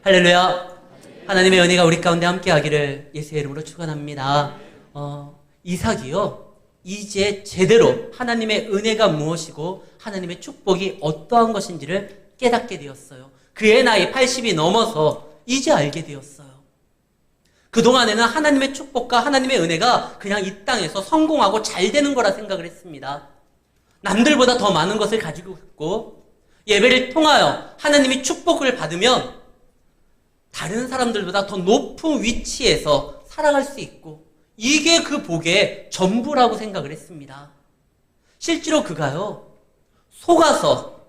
할렐루야. 하나님의 은혜가 우리 가운데 함께 하기를 예수의 이름으로 축원합니다. 이삭이요, 이제 제대로 하나님의 은혜가 무엇이고 하나님의 축복이 어떠한 것인지를 깨닫게 되었어요. 그의 나이 80이 넘어서 이제 알게 되었어요. 그동안에는 하나님의 축복과 하나님의 은혜가 그냥 이 땅에서 성공하고 잘 되는 거라 생각을 했습니다. 남들보다 더 많은 것을 가지고 있고 예배를 통하여 하나님이 축복을 받으면 다른 사람들보다 더 높은 위치에서 살아갈 수 있고 이게 그 복의 전부라고 생각을 했습니다. 실제로 그가요, 속아서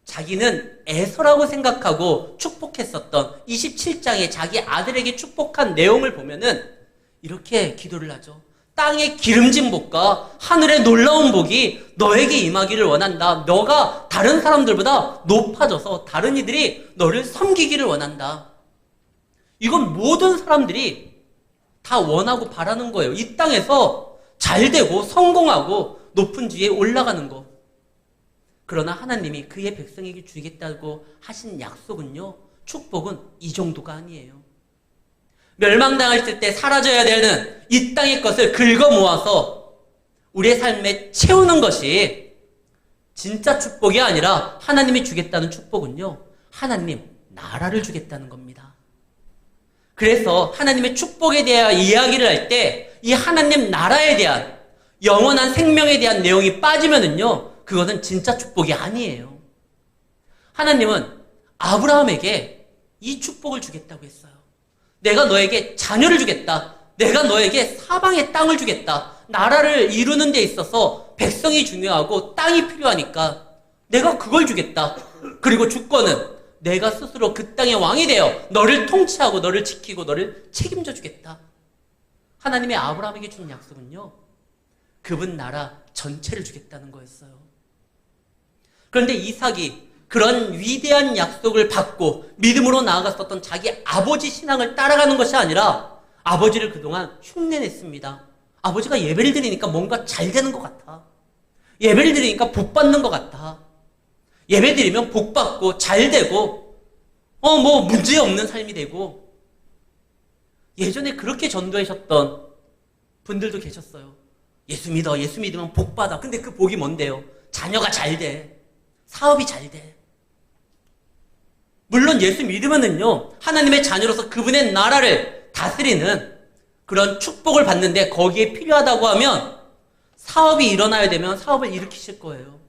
자기는 에서라고 생각하고 축복했었던 27장에 자기 아들에게 축복한 내용을 보면은 이렇게 기도를 하죠. 땅의 기름진 복과 하늘의 놀라운 복이 너에게 임하기를 원한다. 너가 다른 사람들보다 높아져서 다른 이들이 너를 섬기기를 원한다. 이건 모든 사람들이 다 원하고 바라는 거예요. 이 땅에서 잘 되고 성공하고 높은 지위에 올라가는 거. 그러나 하나님이 그의 백성에게 주겠다고 하신 약속은요, 축복은 이 정도가 아니에요. 멸망당할 때 사라져야 되는 이 땅의 것을 긁어 모아서 우리의 삶에 채우는 것이 진짜 축복이 아니라 하나님이 주겠다는 축복은요, 하나님 나라를 주겠다는 겁니다. 그래서 하나님의 축복에 대한 이야기를 할 때 이 하나님 나라에 대한 영원한 생명에 대한 내용이 빠지면은요, 그것은 진짜 축복이 아니에요. 하나님은 아브라함에게 이 축복을 주겠다고 했어요. 내가 너에게 자녀를 주겠다. 내가 너에게 사방의 땅을 주겠다. 나라를 이루는 데 있어서 백성이 중요하고 땅이 필요하니까 내가 그걸 주겠다. 그리고 주권은 내가 스스로 그 땅의 왕이 되어 너를 통치하고 너를 지키고 너를 책임져 주겠다. 하나님의 아브라함에게 준 약속은요, 그분 나라 전체를 주겠다는 거였어요. 그런데 이삭이 그런 위대한 약속을 받고 믿음으로 나아갔었던 자기 아버지 신앙을 따라가는 것이 아니라 아버지를 그동안 흉내냈습니다. 아버지가 예배를 드리니까 뭔가 잘 되는 것 같아. 예배를 드리니까 복 받는 것 같아. 예배 드리면 복 받고 잘 되고 문제 없는 삶이 되고. 예전에 그렇게 전도하셨던 분들도 계셨어요. 예수 믿어. 예수 믿으면 복 받아. 근데 그 복이 뭔데요? 자녀가 잘 돼. 사업이 잘 돼. 물론 예수 믿으면은요, 하나님의 자녀로서 그분의 나라를 다스리는 그런 축복을 받는데 거기에 필요하다고 하면 사업이 일어나야 되면 사업을 일으키실 거예요.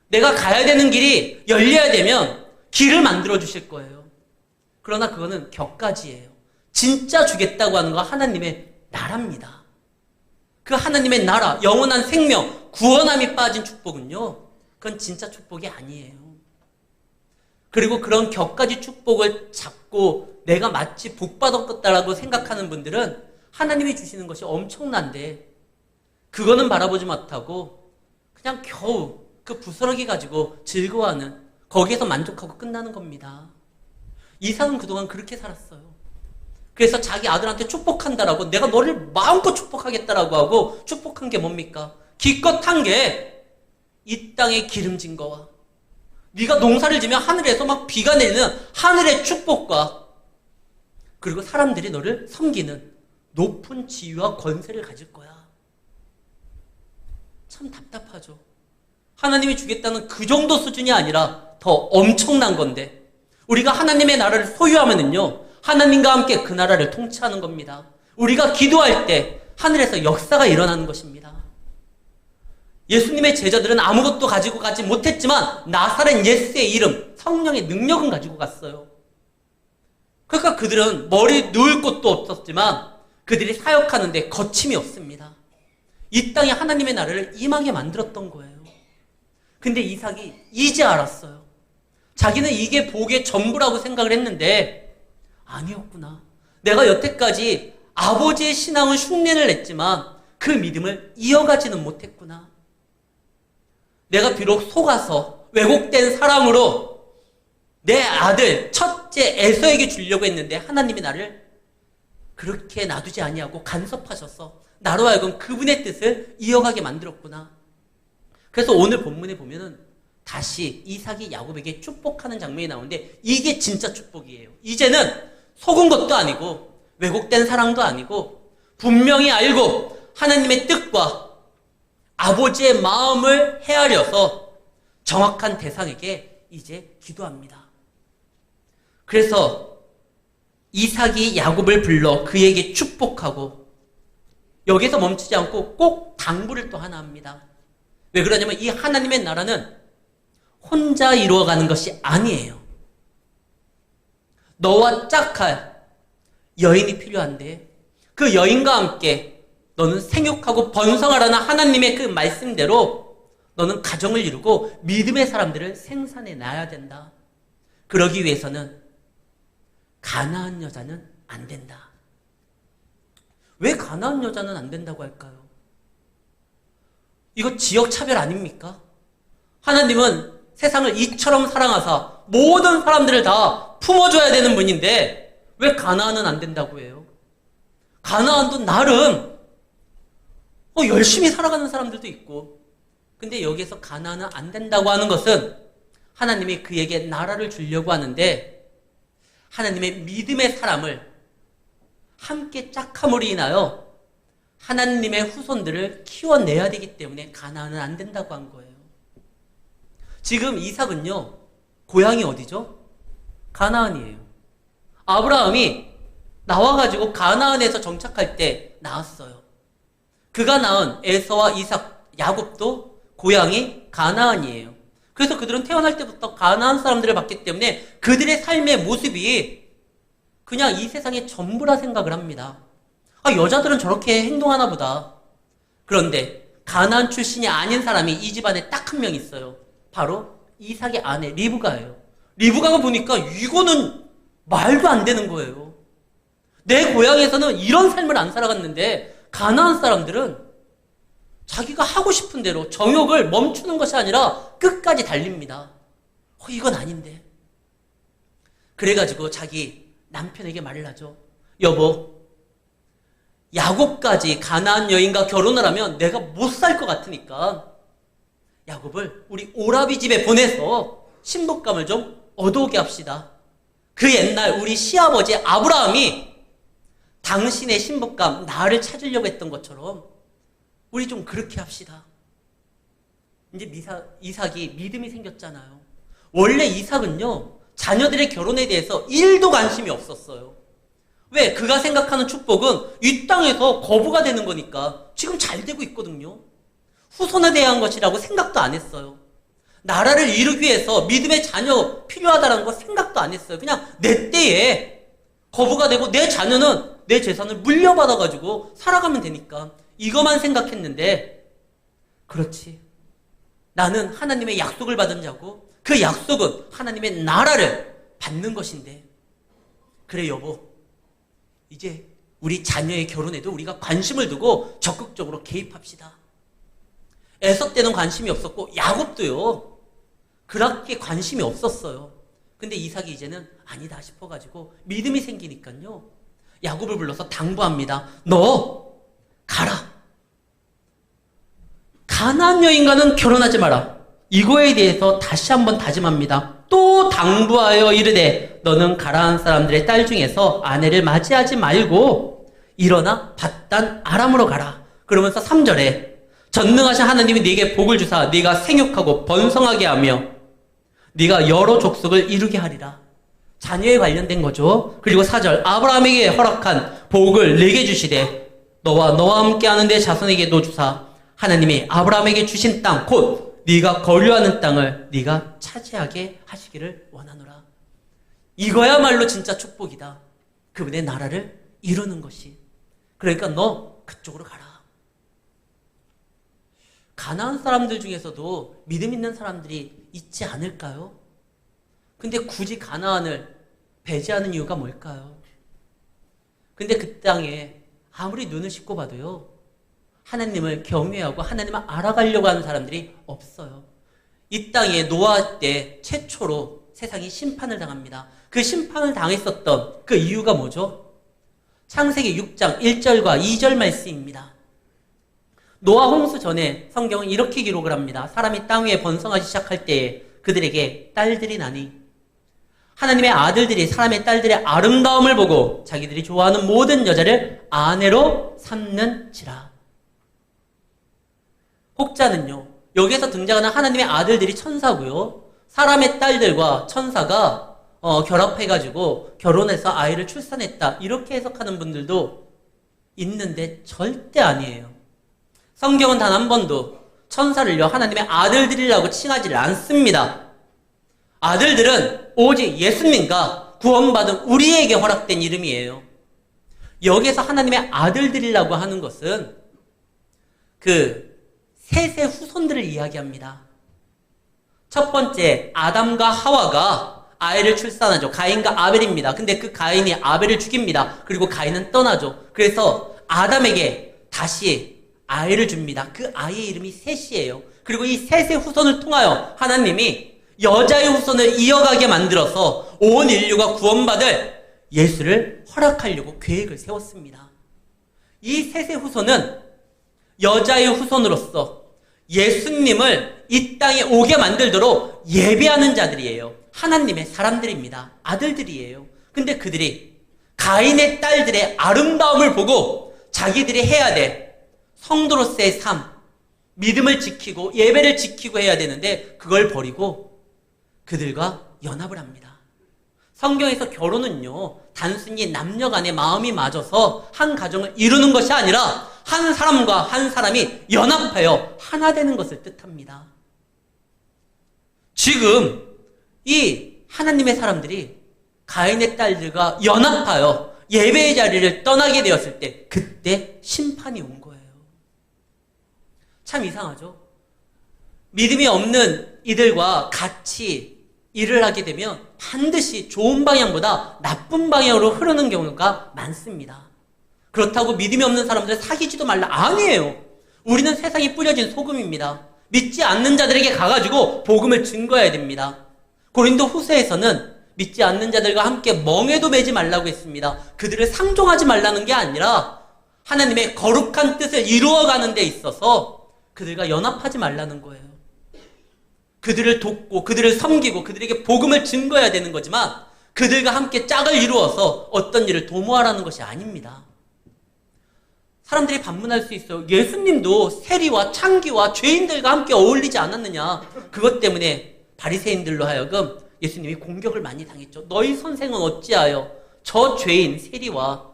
내가 가야 되는 길이 열려야 되면 길을 만들어 주실 거예요. 그러나 그거는 격가지예요. 진짜 주겠다고 하는 건 하나님의 나라입니다. 그 하나님의 나라, 영원한 생명, 구원함이 빠진 축복은요, 그건 진짜 축복이 아니에요. 그리고 그런 격가지 축복을 잡고 내가 마치 복 받았다라고 생각하는 분들은 하나님이 주시는 것이 엄청난데 그거는 바라보지 못하고 그냥 겨우 그 부스러기 가지고 즐거워하는, 거기에서 만족하고 끝나는 겁니다. 이삭은 그동안 그렇게 살았어요. 그래서 자기 아들한테 축복한다라고 내가 너를 마음껏 축복하겠다라고 하고 축복한 게 뭡니까? 기껏 한 게 이 땅의 기름진 거와 네가 농사를 지면 하늘에서 막 비가 내리는 하늘의 축복과 그리고 사람들이 너를 섬기는 높은 지위와 권세를 가질 거야. 참 답답하죠. 하나님이 주겠다는 그 정도 수준이 아니라 더 엄청난 건데 우리가 하나님의 나라를 소유하면은요, 하나님과 함께 그 나라를 통치하는 겁니다. 우리가 기도할 때 하늘에서 역사가 일어나는 것입니다. 예수님의 제자들은 아무것도 가지고 가지 못했지만 나사렛 예수의 이름, 성령의 능력은 가지고 갔어요. 그러니까 그들은 머리 누울 곳도 없었지만 그들이 사역하는데 거침이 없습니다. 이 땅에 하나님의 나라를 임하게 만들었던 거예요. 근데 이삭이 이제 알았어요. 자기는 이게 복의 전부라고 생각을 했는데 아니었구나. 내가 여태까지 아버지의 신앙은 흉내를 냈지만 그 믿음을 이어가지는 못했구나. 내가 비록 속아서 왜곡된 사랑으로 내 아들 첫째 에서에게 주려고 했는데 하나님이 나를 그렇게 놔두지 아니하고 간섭하셔서 나로 하여금 그분의 뜻을 이어가게 만들었구나. 그래서 오늘 본문에 보면은 다시 이삭이 야곱에게 축복하는 장면이 나오는데 이게 진짜 축복이에요. 이제는 속은 것도 아니고 왜곡된 사랑도 아니고 분명히 알고 하나님의 뜻과 아버지의 마음을 헤아려서 정확한 대상에게 이제 기도합니다. 그래서 이삭이 야곱을 불러 그에게 축복하고 여기서 멈추지 않고 꼭 당부를 또 하나 합니다. 왜 그러냐면 이 하나님의 나라는 혼자 이루어가는 것이 아니에요. 너와 짝할 여인이 필요한데 그 여인과 함께 너는 생육하고 번성하라는 하나님의 그 말씀대로 너는 가정을 이루고 믿음의 사람들을 생산해 놔야 된다. 그러기 위해서는 가나안 여자는 안 된다. 왜 가나안 여자는 안 된다고 할까요? 이거 지역 차별 아닙니까? 하나님은 세상을 이처럼 사랑하사 모든 사람들을 다 품어줘야 되는 분인데 왜 가나안은 안 된다고 해요? 가나안도 나름 열심히 살아가는 사람들도 있고, 근데 여기에서 가나안은 안 된다고 하는 것은 하나님이 그에게 나라를 주려고 하는데 하나님의 믿음의 사람을 함께 짝함으로 인하여 하나님의 후손들을 키워내야 되기 때문에 가나안은 안 된다고 한 거예요. 지금 이삭은요, 고향이 어디죠? 가나안이에요. 아브라함이 나와가지고 가나안에서 정착할 때 낳았어요. 그가 낳은 에서와 이삭, 야곱도 고향이 가나안이에요. 그래서 그들은 태어날 때부터 가나안 사람들을 봤기 때문에 그들의 삶의 모습이 그냥 이 세상의 전부라 생각을 합니다. 여자들은 저렇게 행동하나 보다. 그런데 가나안 출신이 아닌 사람이 이 집안에 딱 한 명 있어요. 바로 이삭의 아내 리브가예요. 리브가가 보니까 이거는 말도 안 되는 거예요. 내 고향에서는 이런 삶을 안 살아갔는데 가나안 사람들은 자기가 하고 싶은 대로 정욕을 멈추는 것이 아니라 끝까지 달립니다. 이건 아닌데. 그래가지고 자기 남편에게 말을 하죠. 여보, 야곱까지 가나안 여인과 결혼을 하면 내가 못 살 것 같으니까 야곱을 우리 오라비 집에 보내서 신부감을 좀 얻어오게 합시다. 그 옛날 우리 시아버지 아브라함이 당신의 신부감 나를 찾으려고 했던 것처럼 우리 좀 그렇게 합시다. 이제 이삭이 믿음이 생겼잖아요. 원래 이삭은요, 자녀들의 결혼에 대해서 1도 관심이 없었어요. 왜? 그가 생각하는 축복은 이 땅에서 거부가 되는 거니까 지금 잘 되고 있거든요. 후손에 대한 것이라고 생각도 안 했어요. 나라를 이루기 위해서 믿음의 자녀 필요하다는 거 생각도 안 했어요. 그냥 내 때에 거부가 되고 내 자녀는 내 재산을 물려받아가지고 살아가면 되니까 이것만 생각했는데, 그렇지, 나는 하나님의 약속을 받은 자고 그 약속은 하나님의 나라를 받는 것인데, 그래 여보, 이제 우리 자녀의 결혼에도 우리가 관심을 두고 적극적으로 개입합시다. 에서 때는 관심이 없었고 야곱도요 그렇게 관심이 없었어요. 근데 이삭이 이제는 아니다 싶어가지고 믿음이 생기니까요, 야곱을 불러서 당부합니다. 너 가라. 가나안 여인과는 결혼하지 마라. 이거에 대해서 다시 한번 다짐합니다. 또 당부하여 이르되 너는 가나안 사람들의 딸 중에서 아내를 맞이하지 말고 일어나 밧단 아람으로 가라. 그러면서 3절에 전능하신 하나님이 네게 복을 주사 네가 생육하고 번성하게 하며 네가 여러 족속을 이루게 하리라. 자녀에 관련된 거죠. 그리고 4절 아브라함에게 허락한 복을 네게 주시되 너와 너와 함께하는 내 자손에게도 주사 하나님이 아브라함에게 주신 땅 곧 네가 거류하는 땅을 네가 차지하게 하시기를 원하노라. 이거야말로 진짜 축복이다. 그분의 나라를 이루는 것이. 그러니까 너 그쪽으로 가라. 가나안 사람들 중에서도 믿음 있는 사람들이 있지 않을까요? 근데 굳이 가나안을 배제하는 이유가 뭘까요? 근데 그 땅에 아무리 눈을 씻고 봐도요, 하나님을 경외하고 하나님을 알아가려고 하는 사람들이 없어요. 이 땅에 노아 때 최초로 세상이 심판을 당합니다. 그 심판을 당했었던 그 이유가 뭐죠? 창세기 6장 1절과 2절 말씀입니다. 노아 홍수 전에 성경은 이렇게 기록을 합니다. 사람이 땅 위에 번성하기 시작할 때에 그들에게 딸들이 나니 하나님의 아들들이 사람의 딸들의 아름다움을 보고 자기들이 좋아하는 모든 여자를 아내로 삼는지라. 혹자는요, 여기에서 등장하는 하나님의 아들들이 천사고요, 사람의 딸들과 천사가 결합해가지고 결혼해서 아이를 출산했다, 이렇게 해석하는 분들도 있는데 절대 아니에요. 성경은 단 한 번도 천사를요 하나님의 아들들이라고 칭하지 않습니다. 아들들은 오직 예수님과 구원받은 우리에게 허락된 이름이에요. 여기에서 하나님의 아들들이라고 하는 것은 그 셋의 후손들을 이야기합니다. 첫 번째, 아담과 하와가 아이를 출산하죠. 가인과 아벨입니다. 근데 그 가인이 아벨을 죽입니다. 그리고 가인은 떠나죠. 그래서 아담에게 다시 아이를 줍니다. 그 아이의 이름이 셋이에요. 그리고 이 셋의 후손을 통하여 하나님이 여자의 후손을 이어가게 만들어서 온 인류가 구원받을 예수를 허락하려고 계획을 세웠습니다. 이 셋의 후손은 여자의 후손으로서 예수님을 이 땅에 오게 만들도록 예배하는 자들이에요. 하나님의 사람들입니다. 아들들이에요. 근데 그들이 가인의 딸들의 아름다움을 보고 자기들이 해야 될 성도로서의 삶, 믿음을 지키고 예배를 지키고 해야 되는데 그걸 버리고 그들과 연합을 합니다. 성경에서 결혼은요, 단순히 남녀 간의 마음이 맞아서 한 가정을 이루는 것이 아니라 한 사람과 한 사람이 연합하여 하나 되는 것을 뜻합니다. 지금 이 하나님의 사람들이 가인의 딸들과 연합하여 예배의 자리를 떠나게 되었을 때 그때 심판이 온 거예요. 참 이상하죠? 믿음이 없는 이들과 같이 일을 하게 되면 반드시 좋은 방향보다 나쁜 방향으로 흐르는 경우가 많습니다. 그렇다고 믿음이 없는 사람들 사귀지도 말라. 아니에요. 우리는 세상에 뿌려진 소금입니다. 믿지 않는 자들에게 가가지고 복음을 증거해야 됩니다. 고린도 후서에서는 믿지 않는 자들과 함께 멍에도 매지 말라고 했습니다. 그들을 상종하지 말라는 게 아니라 하나님의 거룩한 뜻을 이루어가는 데 있어서 그들과 연합하지 말라는 거예요. 그들을 돕고 그들을 섬기고 그들에게 복음을 증거해야 되는 거지만 그들과 함께 짝을 이루어서 어떤 일을 도모하라는 것이 아닙니다. 사람들이 반문할 수 있어요. 예수님도 세리와 창기와 죄인들과 함께 어울리지 않았느냐. 그것 때문에 바리새인들로 하여금 예수님이 공격을 많이 당했죠. 너희 선생은 어찌하여 저 죄인 세리와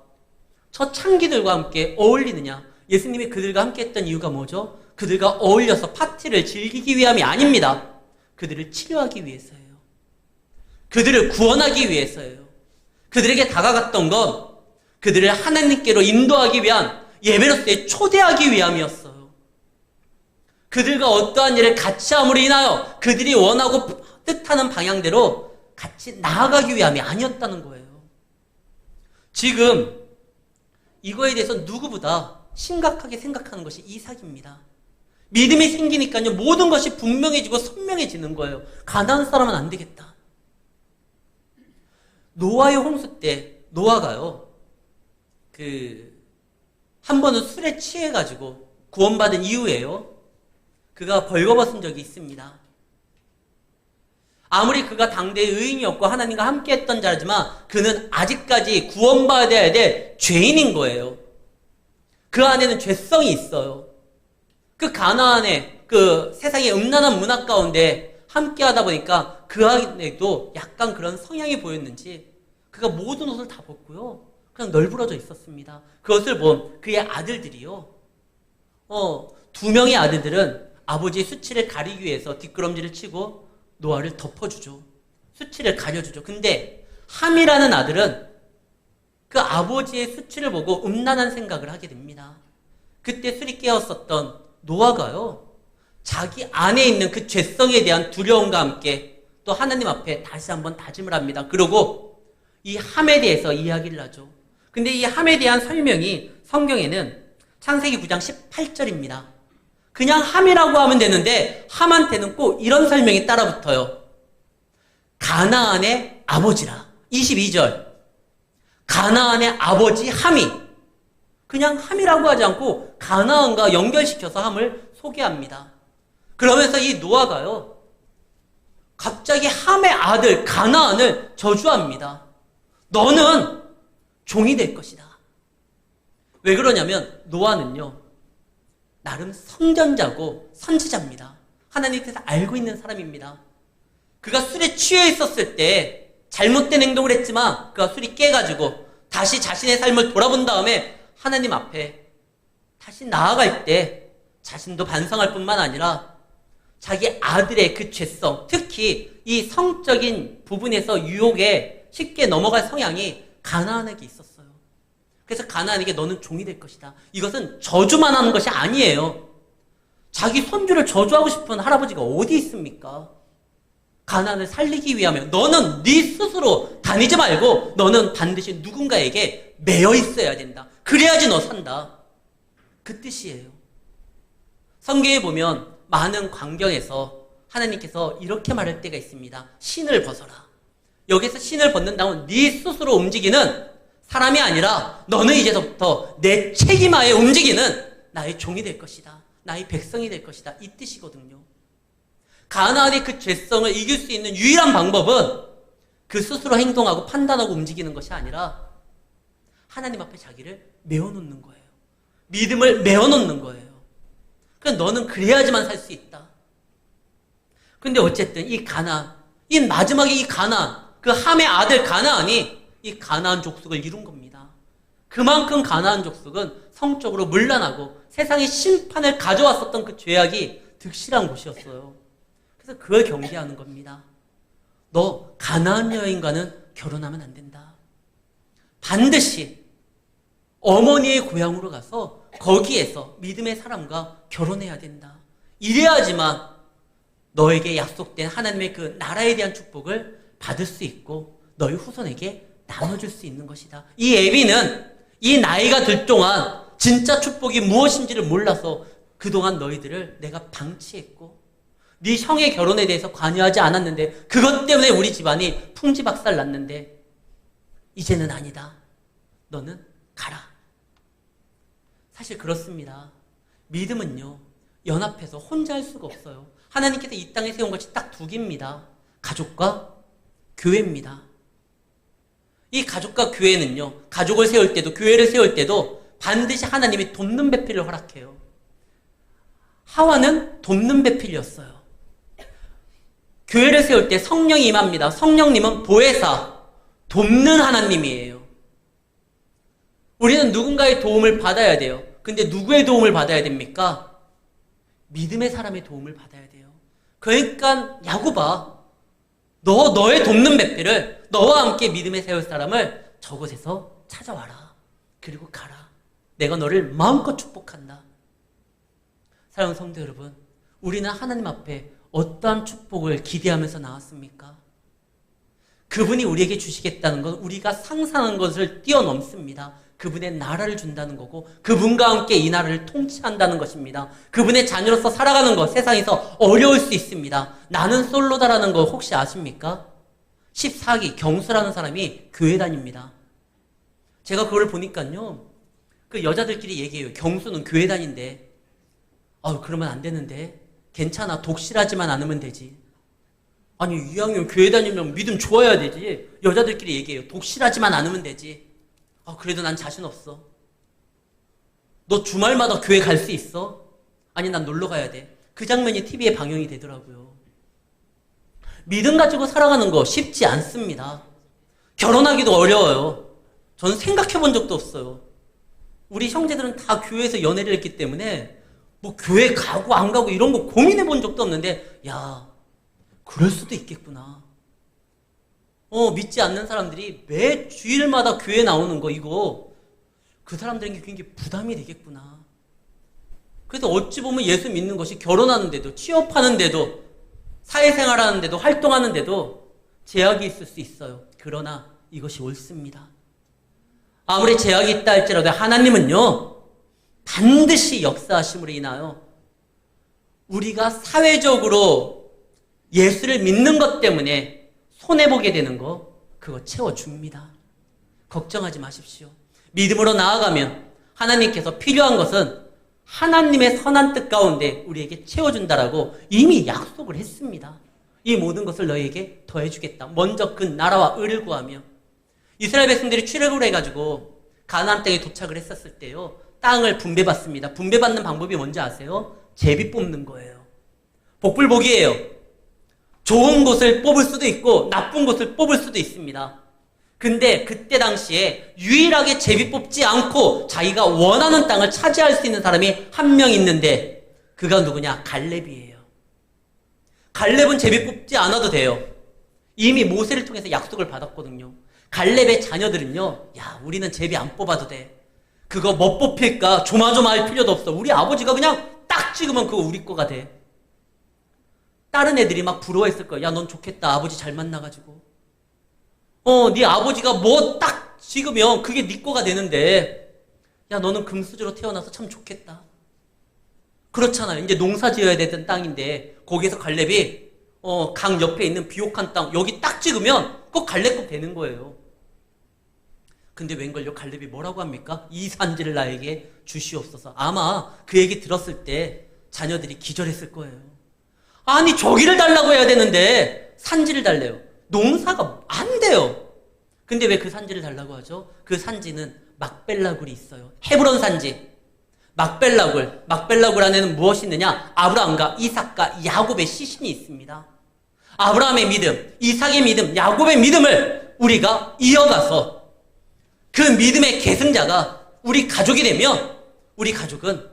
저 창기들과 함께 어울리느냐. 예수님이 그들과 함께 했던 이유가 뭐죠? 그들과 어울려서 파티를 즐기기 위함이 아닙니다. 그들을 치료하기 위해서예요. 그들을 구원하기 위해서예요. 그들에게 다가갔던 건 그들을 하나님께로 인도하기 위한 예배로서의 초대하기 위함이었어요. 그들과 어떠한 일을 같이 함으로 인하여 그들이 원하고 뜻하는 방향대로 같이 나아가기 위함이 아니었다는 거예요. 지금 이거에 대해서 누구보다 심각하게 생각하는 것이 이삭입니다. 믿음이 생기니까요, 모든 것이 분명해지고 선명해지는 거예요. 가나안 사람은 안 되겠다. 노아의 홍수 때 노아가요, 한 번은 술에 취해가지고 구원받은 이후에요, 그가 벌거벗은 적이 있습니다. 아무리 그가 당대의 의인이었고 하나님과 함께 했던 자지만 그는 아직까지 구원받아야 될 죄인인 거예요. 그 안에는 죄성이 있어요. 그 가나안의 그 세상의 음란한 문화 가운데 함께 하다 보니까 그 안에도 약간 그런 성향이 보였는지 그가 모든 옷을 다 벗고요, 그냥 널브러져 있었습니다. 그것을 본 그의 아들들이요, 2명의 아들들은 아버지의 수치를 가리기 위해서 뒷걸음질을 치고 노아를 덮어주죠. 수치를 가려주죠. 근데 함이라는 아들은 그 아버지의 수치를 보고 음란한 생각을 하게 됩니다. 그때 술이 깨었었던 노아가요, 자기 안에 있는 그 죄성에 대한 두려움과 함께 또 하나님 앞에 다시 한번 다짐을 합니다. 그리고 이 함에 대해서 이야기를 하죠. 근데 이 함에 대한 설명이 성경에는 창세기 9장 18절입니다. 그냥 함이라고 하면 되는데 함한테는 꼭 이런 설명이 따라붙어요. 가나안의 아버지라. 22절. 가나안의 아버지 함이. 그냥 함이라고 하지 않고 가나안과 연결시켜서 함을 소개합니다. 그러면서 이 노아가요, 갑자기 함의 아들 가나안을 저주합니다. 너는 종이 될 것이다. 왜 그러냐면 노아는요, 나름 선전자고 선지자입니다. 하나님께서 알고 있는 사람입니다. 그가 술에 취해 있었을 때 잘못된 행동을 했지만 그가 술이 깨가지고 다시 자신의 삶을 돌아본 다음에 하나님 앞에 다시 나아갈 때 자신도 반성할 뿐만 아니라 자기 아들의 그 죄성, 특히 이 성적인 부분에서 유혹에 쉽게 넘어갈 성향이 가나안에게 있었어요. 그래서 가나안에게 너는 종이 될 것이다. 이것은 저주만 하는 것이 아니에요. 자기 손주를 저주하고 싶은 할아버지가 어디 있습니까? 가나안을 살리기 위하면 너는 네 스스로 다니지 말고 너는 반드시 누군가에게 매여 있어야 된다. 그래야지 너 산다. 그 뜻이에요. 성경에 보면 많은 광경에서 하나님께서 이렇게 말할 때가 있습니다. 신을 벗어라. 여기서 신을 벗는다면 네 스스로 움직이는 사람이 아니라 너는 이제부터 내 책임하에 움직이는 나의 종이 될 것이다. 나의 백성이 될 것이다. 이 뜻이거든요. 가나안의 그 죄성을 이길 수 있는 유일한 방법은 그 스스로 행동하고 판단하고 움직이는 것이 아니라 하나님 앞에 자기를 메어놓는 거예요. 믿음을 메어놓는 거예요. 그러니까 너는 그래야지만 살 수 있다. 근데 어쨌든 이 가나안, 이 마지막에 이 가나안, 그 함의 아들 가나안이 이 가나안 족속을 이룬 겁니다. 그만큼 가나안 족속은 성적으로 문란하고 세상의 심판을 가져왔었던 그 죄악이 득실한 곳이었어요. 그래서 그걸 경계하는 겁니다. 너 가나안 여인과는 결혼하면 안 된다. 반드시 어머니의 고향으로 가서 거기에서 믿음의 사람과 결혼해야 된다. 이래야지만 너에게 약속된 하나님의 그 나라에 대한 축복을 받을 수 있고 너희 후손에게 나눠줄 수 있는 것이다. 이 애비는 이 나이가 들 동안 진짜 축복이 무엇인지를 몰라서 그동안 너희들을 내가 방치했고 네 형의 결혼에 대해서 관여하지 않았는데 그것 때문에 우리 집안이 풍지박살 났는데 이제는 아니다. 너는 가라. 사실 그렇습니다. 믿음은요, 연합해서 혼자 할 수가 없어요. 하나님께서 이 땅에 세운 것이 딱 두 개입니다. 가족과 교회입니다. 이 가족과 교회는요, 가족을 세울 때도 교회를 세울 때도 반드시 하나님이 돕는 배필을 허락해요. 하와는 돕는 배필이었어요. 교회를 세울 때 성령이 임합니다. 성령님은 보혜사, 돕는 하나님이에요. 우리는 누군가의 도움을 받아야 돼요. 근데 누구의 도움을 받아야 됩니까? 믿음의 사람의 도움을 받아야 돼요. 그러니까 야곱아, 너의 돕는 배필을 너와 함께 믿음에 세울 사람을 저곳에서 찾아와라. 그리고 가라. 내가 너를 마음껏 축복한다. 사랑하는 성도 여러분, 우리는 하나님 앞에 어떠한 축복을 기대하면서 나왔습니까? 그분이 우리에게 주시겠다는 건 우리가 상상하는 것을 뛰어넘습니다. 그분의 나라를 준다는 거고 그분과 함께 이 나라를 통치한다는 것입니다. 그분의 자녀로서 살아가는 것 세상에서 어려울 수 있습니다. 나는 솔로다라는 거 혹시 아십니까? 14기 경수라는 사람이 교회 다닙니다. 제가 그걸 보니까요, 그 여자들끼리 얘기해요. 경수는 교회 다닌대. 그러면 안 되는데. 괜찮아. 독실하지만 않으면 되지. 아니, 2학년 교회 다니면 믿음 좋아야 되지. 여자들끼리 얘기해요. 독실하지만 않으면 되지. 그래도 난 자신 없어. 너 주말마다 교회 갈 수 있어? 아니, 난 놀러 가야 돼. 그 장면이 TV에 방영이 되더라고요. 믿음 가지고 살아가는 거 쉽지 않습니다. 결혼하기도 어려워요. 저는 생각해 본 적도 없어요. 우리 형제들은 다 교회에서 연애를 했기 때문에 뭐 교회 가고 안 가고 이런 거 고민해 본 적도 없는데, 야, 그럴 수도 있겠구나. 믿지 않는 사람들이 매 주일마다 교회 나오는 거, 이거 그 사람들에게 굉장히 부담이 되겠구나. 그래서 어찌 보면 예수 믿는 것이 결혼하는데도, 취업하는데도, 사회생활하는데도, 활동하는데도 제약이 있을 수 있어요. 그러나 이것이 옳습니다. 아무리 제약이 있다 할지라도 하나님은요, 반드시 역사하심으로 인하여 우리가 사회적으로 예수를 믿는 것 때문에 손해보게 되는 거, 그거 채워줍니다. 걱정하지 마십시오. 믿음으로 나아가면 하나님께서 필요한 것은 하나님의 선한 뜻 가운데 우리에게 채워준다라고 이미 약속을 했습니다. 이 모든 것을 너희에게 더해주겠다. 먼저 그 나라와 의를 구하며. 이스라엘 백성들이 출애굽을 해가지고 가나안 땅에 도착을 했었을 때요, 땅을 분배받습니다. 분배받는 방법이 뭔지 아세요? 제비 뽑는 거예요. 복불복이에요. 좋은 곳을 뽑을 수도 있고 나쁜 곳을 뽑을 수도 있습니다. 근데 그때 당시에 유일하게 제비 뽑지 않고 자기가 원하는 땅을 차지할 수 있는 사람이 한 명 있는데 그가 누구냐? 갈렙이에요. 갈렙은 제비 뽑지 않아도 돼요. 이미 모세를 통해서 약속을 받았거든요. 갈렙의 자녀들은요, 야, 우리는 제비 안 뽑아도 돼. 그거 뭐 뽑힐까 조마조마할 필요도 없어. 우리 아버지가 그냥 딱 찍으면 그거 우리 거가 돼. 다른 애들이 막 부러워했을 거야. 야, 넌 좋겠다. 아버지 잘 만나가지고. 네 아버지가 뭐 딱 찍으면 그게 네 거가 되는데, 야, 너는 금수저로 태어나서 참 좋겠다. 그렇잖아요. 이제 농사 지어야 되던 땅인데 거기에서 갈렙이 강 옆에 있는 비옥한 땅 여기 딱 찍으면 그거 갈렙 거 되는 거예요. 근데 웬걸요? 갈렙이 뭐라고 합니까? 이 산지를 나에게 주시옵소서. 아마 그 얘기 들었을 때 자녀들이 기절했을 거예요. 아니, 저기를 달라고 해야 되는데 산지를 달래요. 농사가 안 돼요. 근데 왜 그 산지를 달라고 하죠? 그 산지는 막벨라굴이 있어요. 헤브론 산지. 막벨라굴 안에는 무엇이 있느냐? 아브라함과 이삭과 야곱의 시신이 있습니다. 아브라함의 믿음, 이삭의 믿음, 야곱의 믿음을 우리가 이어가서 그 믿음의 계승자가 우리 가족이 되면 우리 가족은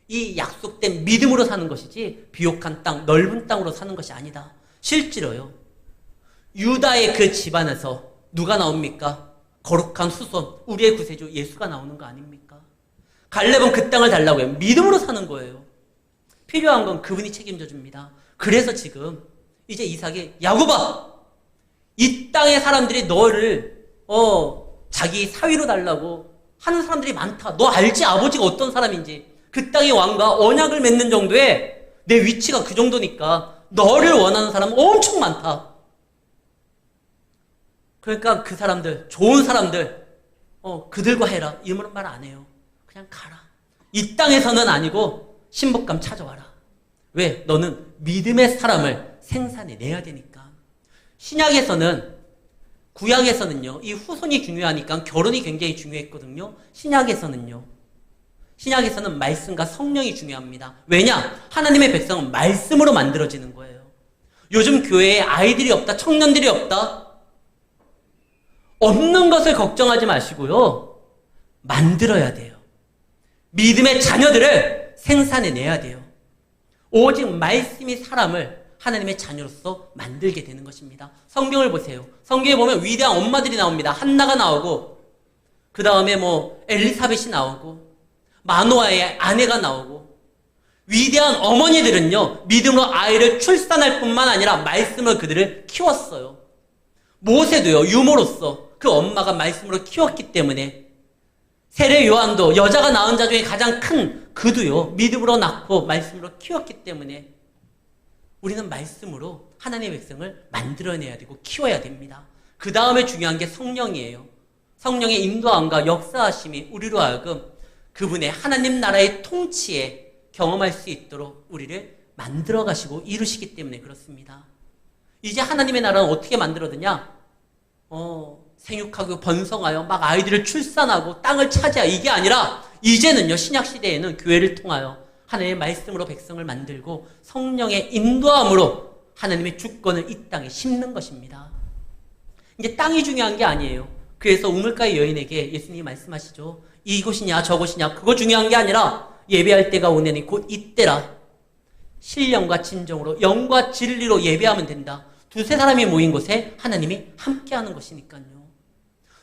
이 약속된 믿음으로 사는 것이지 비옥한 땅, 넓은 땅으로 사는 것이 아니다. 실제로요, 유다의 그 집안에서 누가 나옵니까? 거룩한 후손, 우리의 구세주 예수가 나오는 거 아닙니까? 갈렙은 그 땅을 달라고 해요. 믿음으로 사는 거예요. 필요한 건 그분이 책임져 줍니다. 그래서 지금 이제 이삭이, 야곱아, 이 땅의 사람들이 너를 자기 사위로 달라고 하는 사람들이 많다. 너 알지? 아버지가 어떤 사람인지. 그 땅의 왕과 언약을 맺는 정도의 내 위치가 그 정도니까 너를 원하는 사람은 엄청 많다. 그러니까 그 사람들, 좋은 사람들, 그들과 해라. 이런 말 안 해요. 그냥 가라. 이 땅에서는 아니고 신복감 찾아와라. 왜? 너는 믿음의 사람을 생산해내야 되니까. 신약에서는, 구약에서는요, 이 후손이 중요하니까 결혼이 굉장히 중요했거든요. 신약에서는 말씀과 성령이 중요합니다. 왜냐? 하나님의 백성은 말씀으로 만들어지는 거예요. 요즘 교회에 아이들이 없다, 청년들이 없다, 없는 것을 걱정하지 마시고요, 만들어야 돼요. 믿음의 자녀들을 생산해내야 돼요. 오직 말씀이 사람을 하나님의 자녀로서 만들게 되는 것입니다. 성경을 보세요. 성경에 보면 위대한 엄마들이 나옵니다. 한나가 나오고, 그 다음에 엘리사벳이 나오고, 마노아의 아내가 나오고, 위대한 어머니들은요, 믿음으로 아이를 출산할 뿐만 아니라 말씀으로 그들을 키웠어요. 모세도요, 유모로서 그 엄마가 말씀으로 키웠기 때문에, 세례 요한도 여자가 낳은 자 중에 가장 큰 그도요, 믿음으로 낳고 말씀으로 키웠기 때문에 우리는 말씀으로 하나님의 백성을 만들어내야 되고 키워야 됩니다. 그 다음에 중요한 게 성령이에요. 성령의 인도함과 역사하심이 우리로 하여금 그분의 하나님 나라의 통치에 경험할 수 있도록 우리를 만들어 가시고 이루시기 때문에 그렇습니다. 이제 하나님의 나라는 어떻게 만들어드냐? 생육하고 번성하여 막 아이들을 출산하고 땅을 차지하여, 이게 아니라 이제는요, 신약시대에는 교회를 통하여 하나님의 말씀으로 백성을 만들고 성령의 인도함으로 하나님의 주권을 이 땅에 심는 것입니다. 이제 땅이 중요한 게 아니에요. 그래서 우물가의 여인에게 예수님이 말씀하시죠. 이곳이냐 저곳이냐 그거 중요한 게 아니라 예배할 때가 오내니 곧 이때라. 신령과 진정으로 영과 진리로 예배하면 된다. 두세 사람이 모인 곳에 하나님이 함께하는 것이니까요.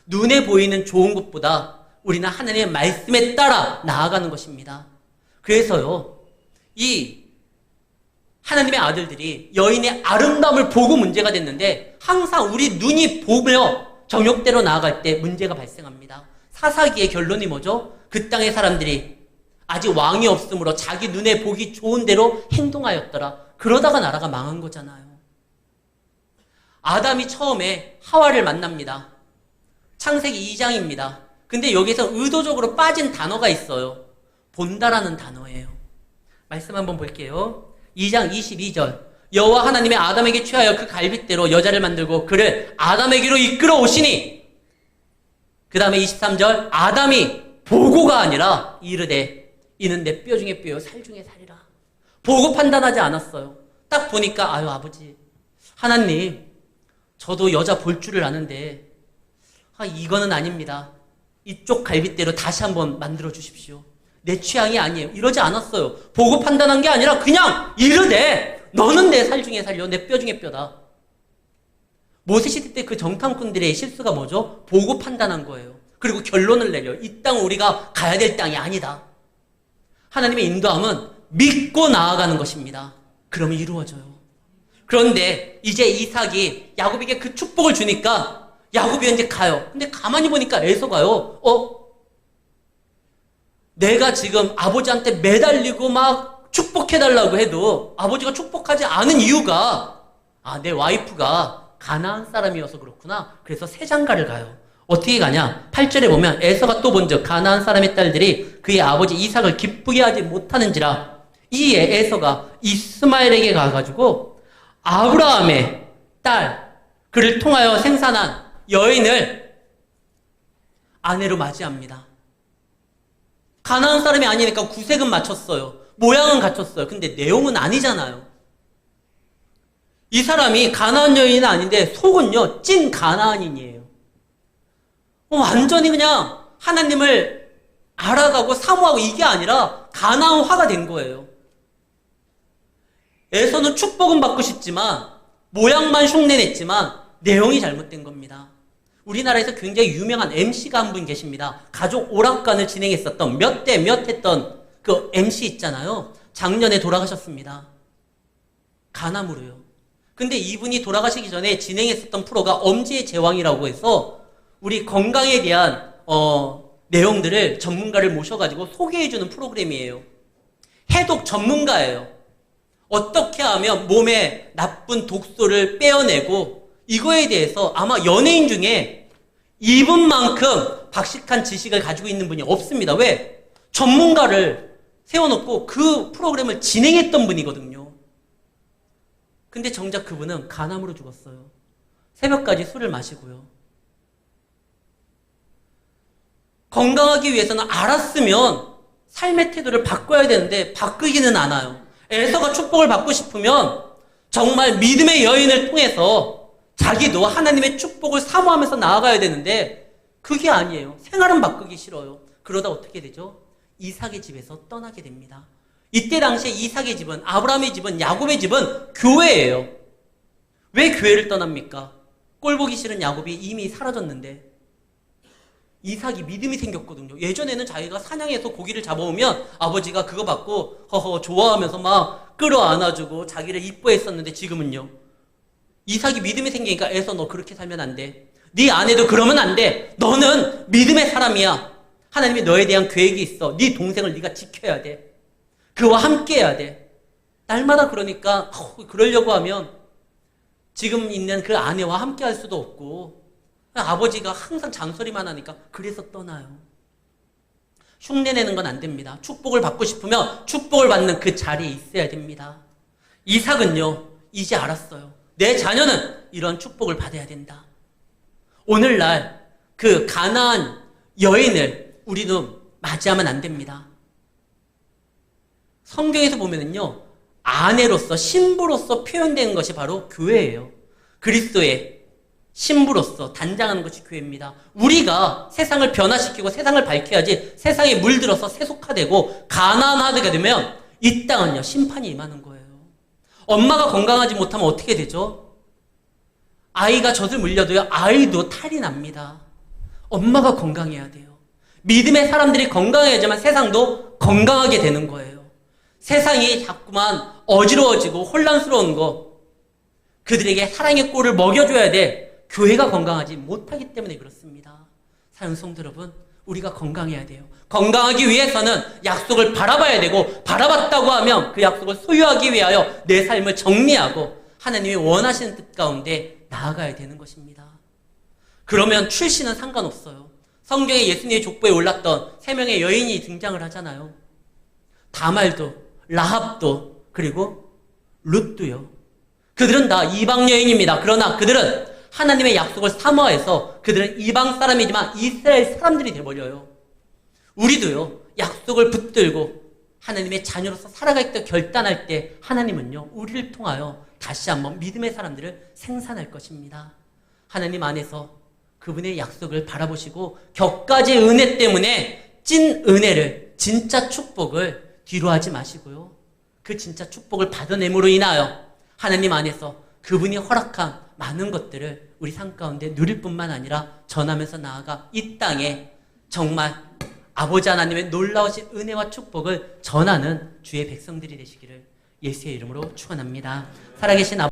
눈에 보이는 좋은 것보다 우리는 하나님의 말씀에 따라 나아가는 것입니다. 그래서요, 이 하나님의 아들들이 여인의 아름다움을 보고 문제가 됐는데 항상 우리 눈이 보며 정욕대로 나아갈 때 문제가 발생합니다. 사사기의 결론이 뭐죠? 그 땅의 사람들이 아직 왕이 없으므로 자기 눈에 보기 좋은 대로 행동하였더라. 그러다가 나라가 망한 거잖아요. 아담이 처음에 하와를 만납니다. 창세기 2장입니다. 근데 여기서 의도적으로 빠진 단어가 있어요. 본다라는 단어예요. 말씀 한번 볼게요. 2장 22절. 여호와 하나님이 아담에게 취하여 그 갈빗대로 여자를 만들고 그를 아담에게로 이끌어 오시니. 그 다음에 23절. 아담이 보고가 아니라 이르되 이는 내 뼈 중에 뼈요 살 중에 살이라. 보고 판단하지 않았어요. 딱 보니까 아유 아버지 하나님 저도 여자 볼 줄을 아는데 이거는 아닙니다. 이쪽 갈빗대로 다시 한번 만들어 주십시오. 내 취향이 아니에요. 이러지 않았어요. 보고 판단한 게 아니라 그냥 이르되 너는 내 살 중에 살려 내 뼈 중에 뼈다. 모세시대 때 그 정탐꾼들의 실수가 뭐죠? 보고 판단한 거예요. 그리고 결론을 내려 이 땅은 우리가 가야 될 땅이 아니다. 하나님의 인도함은 믿고 나아가는 것입니다. 그러면 이루어져요. 그런데 이제 이삭이 야곱에게 그 축복을 주니까 야곱이 이제 가요. 근데 가만히 보니까 에서가요. 내가 지금 아버지한테 매달리고 막 축복해달라고 해도 아버지가 축복하지 않은 이유가 내 와이프가 가나안 사람이어서 그렇구나. 그래서 새 장가를 가요. 어떻게 가냐? 8절에 보면 에서가 또 본즉 가나안 사람의 딸들이 그의 아버지 이삭을 기쁘게 하지 못하는지라. 이에 에서가 이스마엘에게 가가지고 아브라함의 딸 그를 통하여 생산한 여인을 아내로 맞이합니다. 가나안 사람이 아니니까 구색은 맞췄어요. 모양은 갖췄어요. 근데 내용은 아니잖아요. 이 사람이 가나안 여인은 아닌데 속은요 찐 가나안인이에요. 완전히 그냥 하나님을 알아가고 사모하고 이게 아니라 가나안화가 된 거예요. 에서는 축복은 받고 싶지만 모양만 흉내냈지만 내용이 잘못된 겁니다. 우리나라에서 굉장히 유명한 MC가 한 분 계십니다. 가족 오락관을 진행했었던 몇 대 몇 했던 그 MC 있잖아요. 작년에 돌아가셨습니다. 간암으로요. 근데 이분이 돌아가시기 전에 진행했었던 프로가 엄지의 제왕이라고 해서 우리 건강에 대한 내용들을 전문가를 모셔가지고 소개해주는 프로그램이에요. 해독 전문가예요. 어떻게 하면 몸에 나쁜 독소를 빼어내고 이거에 대해서 아마 연예인 중에 이분만큼 박식한 지식을 가지고 있는 분이 없습니다. 왜? 전문가를 세워놓고 그 프로그램을 진행했던 분이거든요. 근데 정작 그분은 간암으로 죽었어요. 새벽까지 술을 마시고요. 건강하기 위해서는 알았으면 삶의 태도를 바꿔야 되는데 바꾸기는 않아요. 에서가 축복을 받고 싶으면 정말 믿음의 여인을 통해서 자기도 하나님의 축복을 사모하면서 나아가야 되는데 그게 아니에요. 생활은 바꾸기 싫어요. 그러다 어떻게 되죠? 이삭의 집에서 떠나게 됩니다. 이때 당시에 이삭의 집은, 아브라함의 집은, 야곱의 집은 교회예요. 왜 교회를 떠납니까? 꼴 보기 싫은 야곱이 이미 사라졌는데 이삭이 믿음이 생겼거든요. 예전에는 자기가 사냥해서 고기를 잡아오면 아버지가 그거 받고 허허 좋아하면서 막 끌어안아주고 자기를 이뻐했었는데 지금은요. 이삭이 믿음이 생기니까 에서 너 그렇게 살면 안 돼. 네 아내도 그러면 안 돼. 너는 믿음의 사람이야. 하나님이 너에 대한 계획이 있어. 네 동생을 네가 지켜야 돼. 그와 함께 해야 돼. 날마다 그러니까 그러려고 하면 지금 있는 그 아내와 함께 할 수도 없고 아버지가 항상 잔소리만 하니까 그래서 떠나요. 흉내내는 건 안 됩니다. 축복을 받고 싶으면 축복을 받는 그 자리에 있어야 됩니다. 이삭은요, 이제 알았어요. 내 자녀는 이런 축복을 받아야 된다. 오늘날 그 가나안 여인을 우리도 맞이하면 안 됩니다. 성경에서 보면은요, 아내로서, 신부로서 표현되는 것이 바로 교회예요. 그리스도의 신부로서 단장하는 것이 교회입니다. 우리가 세상을 변화시키고 세상을 밝혀야지 세상에 물들어서 세속화되고 가난하게 되면 이 땅은요 심판이 임하는 거예요. 엄마가 건강하지 못하면 어떻게 되죠? 아이가 젖을 물려도요 아이도 탈이 납니다. 엄마가 건강해야 돼요. 믿음의 사람들이 건강해야지만 세상도 건강하게 되는 거예요. 세상이 자꾸만 어지러워지고 혼란스러운 거 그들에게 사랑의 꼴을 먹여줘야 돼. 교회가 건강하지 못하기 때문에 그렇습니다. 사랑하는 성도 여러분, 우리가 건강해야 돼요. 건강하기 위해서는 약속을 바라봐야 되고 바라봤다고 하면 그 약속을 소유하기 위하여 내 삶을 정리하고 하나님이 원하시는 뜻 가운데 나아가야 되는 것입니다. 그러면 출신은 상관없어요. 성경에 예수님의 족보에 올랐던 3명의 여인이 등장을 하잖아요. 다말도, 라합도, 그리고 룻도요. 그들은 다 이방 여인입니다. 그러나 그들은 하나님의 약속을 사모해서 그들은 이방 사람이지만 이스라엘 사람들이 되어버려요. 우리도요, 약속을 붙들고 하나님의 자녀로서 살아가겠다고 결단할 때 하나님은요, 우리를 통하여 다시 한번 믿음의 사람들을 생산할 것입니다. 하나님 안에서 그분의 약속을 바라보시고 격가지의 은혜 때문에 찐 은혜를, 진짜 축복을 뒤로하지 마시고요. 그 진짜 축복을 받아냄으로 인하여 하나님 안에서 그분이 허락한 많은 것들을 우리 삶 가운데 누릴 뿐만 아니라 전하면서 나아가 이 땅에 정말 아버지 하나님의 놀라우신 은혜와 축복을 전하는 주의 백성들이 되시기를 예수의 이름으로 축원합니다. 살아계신 아버지